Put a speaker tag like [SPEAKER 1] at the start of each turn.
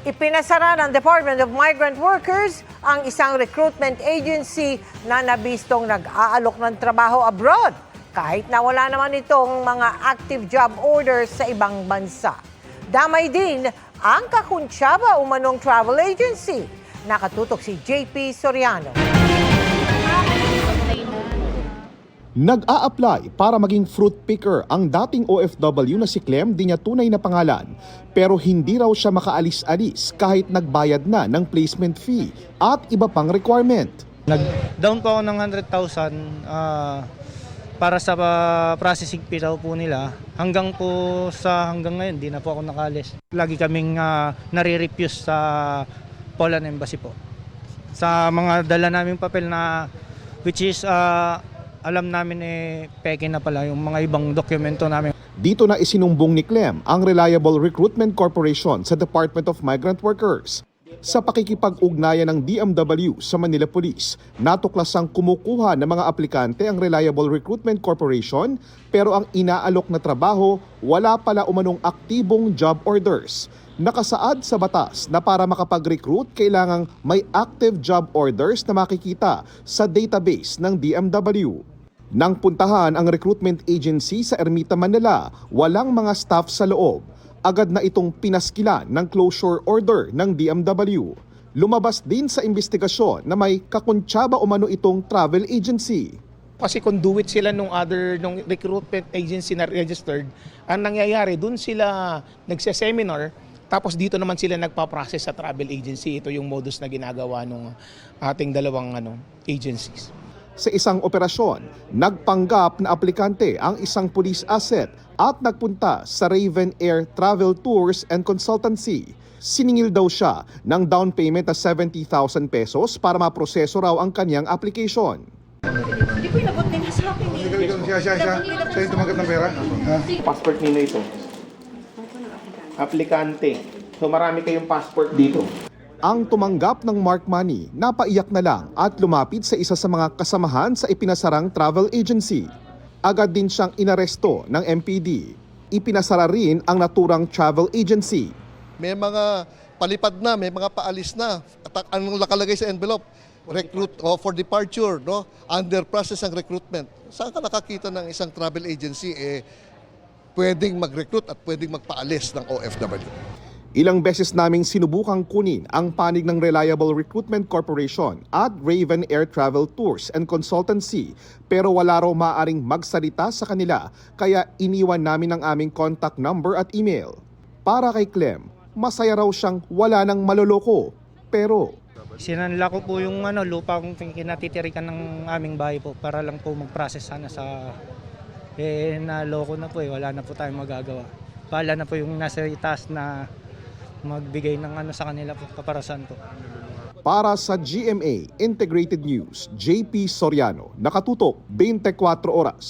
[SPEAKER 1] Ipinasara ng Department of Migrant Workers ang isang recruitment agency na nabistong nag-aalok ng trabaho abroad kahit na wala naman itong mga active job orders sa ibang bansa. Damay din ang kakuntsaba umanong travel agency. Nakatutok si JP Soriano.
[SPEAKER 2] Nag-a-apply para maging fruit picker ang dating OFW na si Clem, di niya tunay na pangalan. Pero hindi raw siya makaalis-alis kahit nagbayad na ng placement fee at iba pang requirement.
[SPEAKER 3] Nag-down po ako ng 100,000 para sa processing fee raw po nila. Hanggang ngayon, di na po ako nakaalis. Lagi kaming nare-refuse sa Poland Embassy po. Sa mga dala naming papel na which is alam namin peke na pala yung mga ibang dokumento namin.
[SPEAKER 2] Dito na isinumbong ni Clem ang Reliable Recruitment Corporation sa Department of Migrant Workers. Sa pakikipag-ugnayan ng DMW sa Manila Police, natuklasang kumukuha ng mga aplikante ang Reliable Recruitment Corporation pero ang inaalok na trabaho wala pala umanong aktibong job orders. Nakasaad sa batas na para makapag-recruit kailangang may active job orders na makikita sa database ng DMW. Nang puntahan ang recruitment agency sa Ermita, Manila, walang mga staff sa loob. Agad na itong pinaskilan ng closure order ng DMW. Lumabas din sa investigasyon na may kakuntsaba umano itong travel agency.
[SPEAKER 4] Kasi conduit sila nung recruitment agency na registered, ang nangyayari, dun sila nagse-seminar, tapos dito naman sila nagpa-process sa travel agency. Ito yung modus na ginagawa ng ating dalawang agencies.
[SPEAKER 2] Sa isang operasyon, nagpanggap na aplikante ang isang police asset at nagpunta sa Raven Air Travel Tours and Consultancy. Siningil daw siya ng down payment na 70,000 pesos para maproseso raw ang kanyang application.
[SPEAKER 5] Hindi ko inabot nila sa akin eh.
[SPEAKER 6] Siya yung tumanggap ng pera.
[SPEAKER 4] Passport nino ito. Aplikante. So marami kayong passport dito.
[SPEAKER 2] Ang tumanggap ng mark money, napaiyak na lang at lumapit sa isa sa mga kasamahan sa ipinasarang travel agency. Agad din siyang inaresto ng MPD. Ipinasara rin ang naturang travel agency.
[SPEAKER 6] May mga palipad na, may mga paalis na. At anong nakalagay sa envelope? Recruit for departure, no? Under process ang recruitment. Saan ka nakakita ng isang travel agency pwedeng mag-recruit at pwedeng magpaalis ng OFW?
[SPEAKER 2] Ilang beses naming sinubukang kunin ang panig ng Reliable Recruitment Corporation at Raven Air Travel Tours and Consultancy pero wala raw maaaring magsalita sa kanila kaya iniwan namin ang aming contact number at email. Para kay Clem, masaya raw siyang wala nang maloloko pero
[SPEAKER 3] Sinanla ko po yung lupa kung kinatitirikan ng aming bahay po para lang po mag-process sana sa naloko na po wala na po tayong magagawa. Bahala na po yung nasa itaas na magbigay ng sa kanila po, kaparasan po.
[SPEAKER 2] Para sa GMA Integrated News, JP Soriano, nakatutok 24 oras.